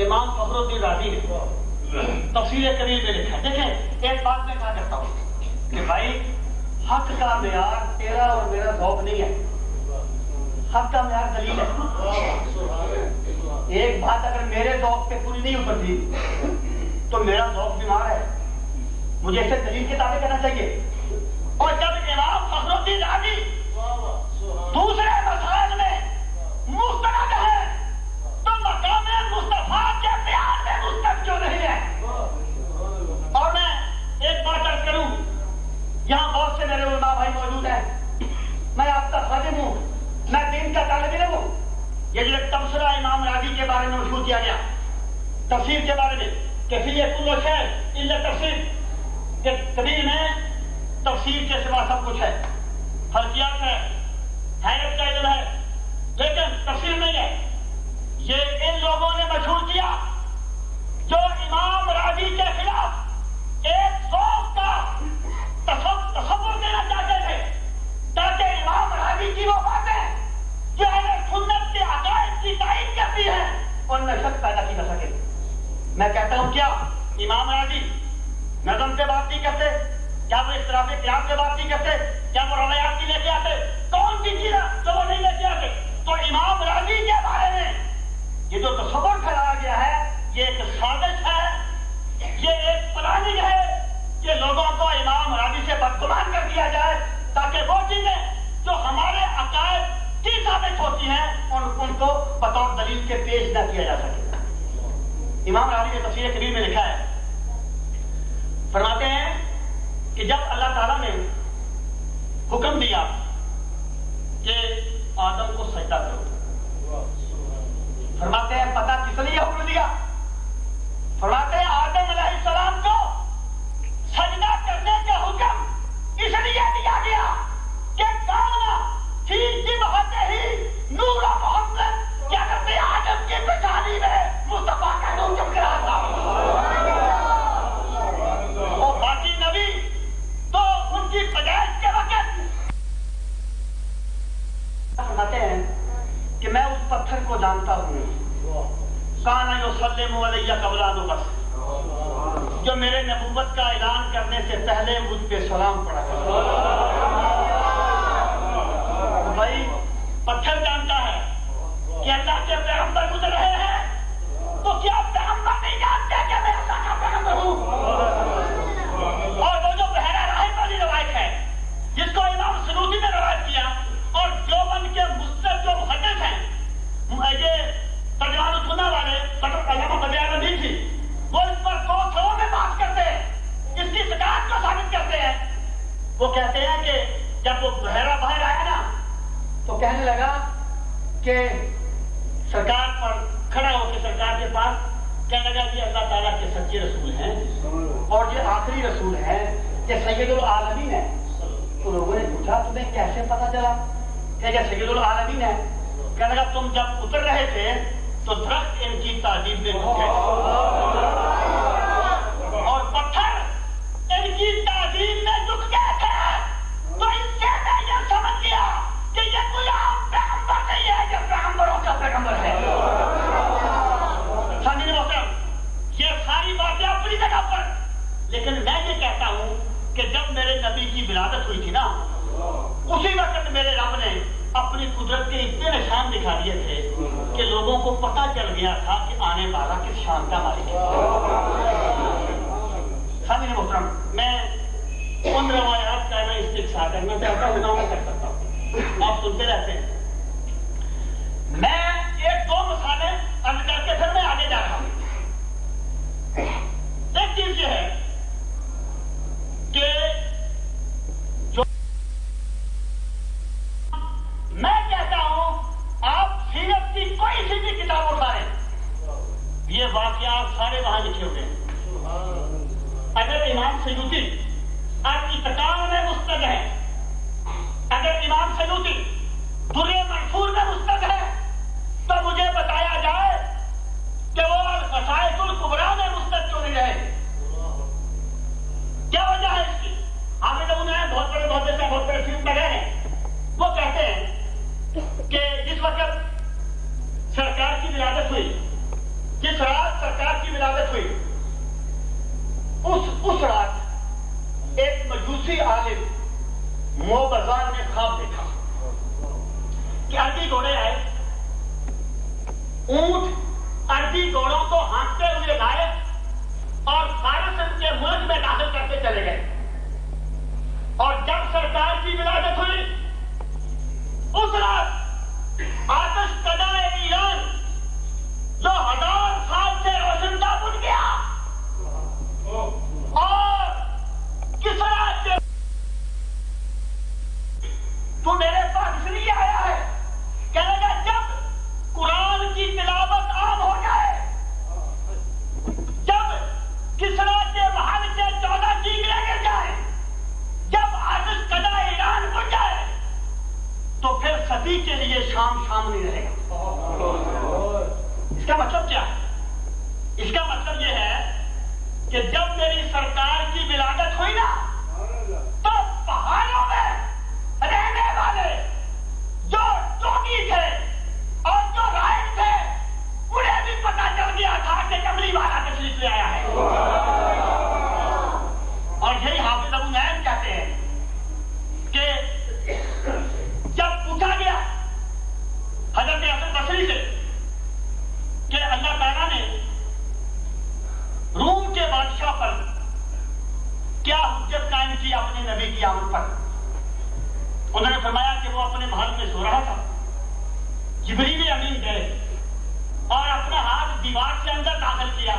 امام فخر الدین رازی نے تفسیر کبیر میں لکھا ہے. دیکھیں ایک بات میں کہا کرتا ہوں کہ بھائی حق کا معیار تیرا اور میرا ذوق نہیں ہے، حق کا معیار دلیل ہے. ایک بات اگر میرے ذوق پہ پوری نہیں اترتی تو میرا ذوق بیمار ہے، مجھے اسے دلیل کے تابع کرنا چاہیے. اور جب امام فخر الدین رازی دوسرے مسائل میں مستند ہے تو مقام مصطفیٰ کے بیان میں مستند کیوں نہیں ہے؟ اور میں ایک بات عرض کروں، یہاں بہت سے میرے علماء بھائی موجود ہیں، میں آپ کا خادم ہوں، میں دین کا طالب علم ہوں. یہ جو ایک تبصرہ امام رازی کے بارے میں مشہور کیا گیا تفسیر کے بارے میں کہ فی کل شیء الا تفسیر، کہ کبیر میں تفسیر کے سوا سب کچھ ہے، فلکیات ہے، حیرت کا علم ہے، لیکن تفسیر نہیں ہے. یہ ان لوگوں نے مشہور کیا جو امام رازی کے خلاف ایک ذوق کا تصور دینا چاہتے تھے تاکہ امام رازی کی وہ باتیں جو اہل سنت کے عقائد کی تائید کرتی ہیں ان میں شک پیدا کی جا سکے. میں کہتا ہوں کیا امام رازی نظم سے بات نہیں کرتے؟ کیا وہ اختلاف قیاس سے بات نہیں کرتے؟ کیا وہ روایات کی لے کے آتے؟ کون سی چیز جو وہ نہیں لے کے آتے؟ تو امام رازی کے بارے میں یہ جو تصور پھیلایا گیا ہے یہ ایک سازش ہے، یہ ایک پلاننگ ہے کہ لوگوں کو امام رازی سے بدگمان کر دیا جائے تاکہ وہ چیزیں جو ہمارے عقائد کی ثابت ہوتی ہیں ان کو بطور دلیل کے پیش نہ کیا جا سکے. امام رازی نے تفسیر کبیر میں لکھا ہے، فرماتے ہیں کہ جب اللہ تعالیٰ نے حکم دیا کہ آدم کو سجدہ کرو، فرماتے ہیں پتہ کس لیے حکم دیا؟ فرماتے ہیں آدم علیہ السلام کو سجدہ کرنے کا حکم اس لیے دیا گیا کہ کانا فی جبہتہ ہی نور محمد، کیا کرتے آدم کی پیشانی میں مصطفیٰ کا نور چمک رہا تھا. اور باقی نبی تو ان کی پیدائش کے وقت فرماتے ہیں کہ میں اس پتھر کو جانتا ہوں، کانا یسلم علیہ قبل ان ابعث، جو میرے نبوت کا اعلان کرنے سے پہلے مجھ پہ سلام پڑا کرتا. بھائی پتھر جانتا ہے کہ اللہ کے پیغمبر گزر رہے ہیں تو کیا پیغمبر نہیں جانتے کہ میں اللہ کا پیغمبر ہوں؟ اور وہ جو بحیرہ راہب والی روایت ہے جس کو امام سنوسی نے روایت کیا اور دیوبند کے مستد جو محدث ہیں یہ ترجمان السنہ والے علامہ بدیع ندی تھی، وہ اس پر 2 سروں میں بات کرتے ہیں، اس کی صداقت کو ثابت کرتے ہیں. وہ کہتے ہیں کہ جب وہ بحیرہ باہر آیا نا تو کہنے لگا کہ سرکار پر کھڑا ہو کے سرکار کے پاس کہنے لگا کہ اللہ تعالیٰ کے سچے رسول ہیں اور یہ آخری رسول ہیں کہ سید العالمین ہے. تو لوگوں نے پوچھا تمہیں کیسے پتا چلا کہ یہ سید العالمین ہے؟ کہنے لگا تم جب اتر رہے تھے تو درخت ان کی تعظیم میں جھک گئے اور پتھر ان کی تعظیم میں جھک گئے تھے. تو اس سے میں یہ سمجھ گیا کہ یہ کوئی عام پیغمبر نہیں ہے، یہ پیغمبروں کا پیغمبر ہے. سامعین محترم، یہ ساری باتیں اپنی جگہ پر، لیکن میں یہ کہتا ہوں کہ جب میرے نبی کی ولادت ہوئی تھی نا اسی وقت میرے رب نے اپنی قدرت کے اتنے نشان دکھا دیے تھے کہ لوگوں کو پتہ چل گیا تھا کہ آنے والا کس شان کا مالک ہے. سامعین محترم، میں ان روایات کا میں استقصا کرنا چاہتا ہوں، میں کر سکتا ہوں، آپ سنتے رہتے ہیں. میں 1-2 مثالیں عرض کر کے پھر میں آگے جا رہا ہوں. ایک چیز یہ ہے کہ جو میں کہتا ہوں آپ سیرت کی کوئی سی بھی کتاب اٹھائیں، یہ واقعات سارے وہاں لکھے ہوئے ہیں. اگر امام سیوطی الاتقان میں مستند ہے، اگر امام سیوطی در منصور میں مستند ہے تو مجھے بتایا جائے کہ وہ القصائد الکبریٰ میں مستند کیوں نہیں رہے؟ کیا وجہ ہے اس کی؟ حافظ ابو نعیم بہت بڑے بہت بڑے فلم میں گئے ہیں، وہ کہتے ہیں کہ جس وقت سرکار کی ولادت ہوئی، جس رات اس رات ایک مجوسی عالم موبزار نے خواب دیکھا کہ عربی گھوڑے آئے، اونٹ عربی گھوڑوں کو ہانکتے ہوئے لائے اور فارس ان کے ملک میں داخل کرتے چلے گئے. اور جب سرکار کی ولادت ہوئی اس رات آتش کدہ ایران جو 1000 سال سے روشندہ بن گیا اور کسرا کے تو میرے پاس اس لیے آیا ہے، کہے گا جب قرآن کی تلاوت عام ہو جائے، جب کسرا کے محل کے 14 چیگڑے گر جائیں، جب آتش کدہ ایران بن جائے تو پھر صدی کے لیے شام نہیں رہے گا. اس کا مطلب کیا ہے؟ اس کا مطلب یہ ہے کہ جب میری سرکار کی ولادت ہوئی نا تو پہاڑوں میں رہنے والے جو ٹوکی تھے اور جو رائٹ تھے انہیں بھی پتا چل گیا تھا کہ کملی والا تشریف لے آیا ہے. اور یہی حافظ ابو نعیم کہتے ہیں کہ جب پوچھا گیا حضرت حسن بصری سے کہ اللہ تعالیٰ نے روم کے بادشاہ پر کیا حجت قائم کی اپنے نبی کی آمد پر، انہوں نے فرمایا کہ وہ اپنے محل میں سو رہا تھا، جبریل امین گئے اور اپنا ہاتھ دیوار سے اندر داخل کیا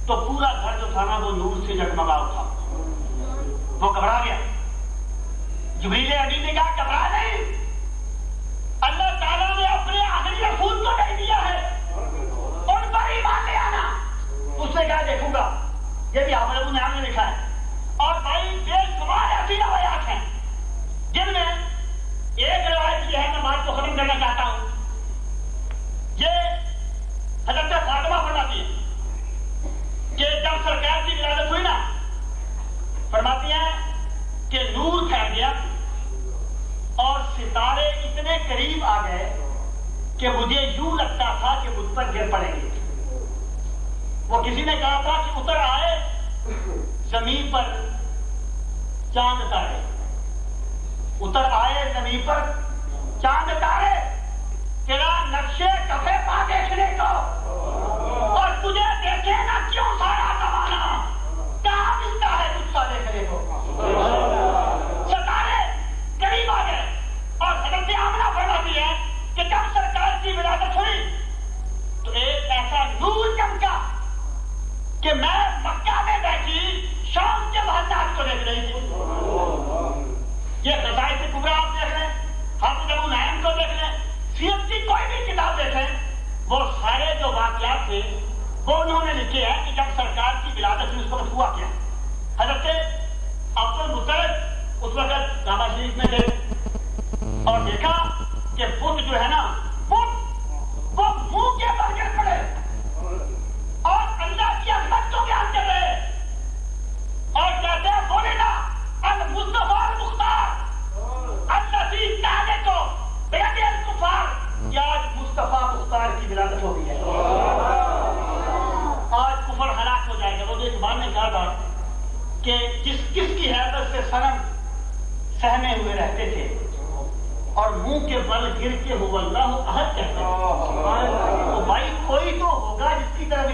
تو پورا گھر جو تھا نا وہ نور سے جگمگا اٹھا. وہ گھبرا گیا. جبریل امین نے کہا گھبرا نہیں، اللہ تعالیٰ نے اپنے آخری رسول کو نہیں دیا ہے، ان پر ایمان لے آنا. اس نے کہا دیکھوں گا. یہ بھی حافظ ابو نعیم نے لکھا ہے. اور بھائی بے شمار ایسی روایات ہیں جن میں ایک روایت یہ ہے، میں بات کو ختم کرنا چاہتا ہوں، یہ حضرت فاطمہ فرماتی ہے کہ جب سرکار کی ولادت ہوئی نا، فرماتی ہیں کہ نور پھیل گیا اور ستارے اتنے قریب آ گئے کہ مجھے یوں لگتا تھا کہ مجھ پر گر پڑیں گے. وہ کسی نے کہا تھا کہ اتر آئے زمین پر چاند تارے، اتر آئے زمین پر چاند تارے، تیرا نقشے کفے پا دیکھنے کو، اور تجھے دیکھے نا کیوں سارا زمانہ، کہاں ملتا ہے تجھ سا دیکھنے کو. ستارے قریب آ گئے اور حضرت آمنہ فرماتی ہے کہ جب سرکار کی ولادت ہوئی تو ایک ایسا نور چمکا کہ میں مکہ میں بیٹھی شام کے محلات کو دیکھ رہی تھی. یہ غزائز کبریٰ آپ دیکھ لیں، حافظ ابو نعیم کو دیکھ لیں، سیرت کی کوئی بھی کتاب دیکھیں، وہ سارے جو واقعات تھے وہ انہوں نے لکھے ہیں کہ جب سرکار کی ولادت ہوئی اس وقت ہوا کیا. حضرت عبد المطلب اس وقت کعبہ شریف میں گئے اور دیکھا کہ بت جو ہے نا وہ منہ کے بل گر پڑے اور اللہ کی عظمت کو بیان کر رہے اور کہتے ہیں بولے نا المصطفیٰ المختار الذی کہنے کو بیدی الکفار، کہ آج مصطفیٰ مختار کی ولادت ہو گئی ہے، آج کفر ہلاک ہو جائے گا. وہ جو اقبال نے کہا تھا کہ کس کی حیبت سے صنم سہمے ہوئے رہتے تھے اور منہ کے بل گر کے ہو اللہ احد کہتے ہیں. تو بھائی کوئی تو ہوگا جس کی طرف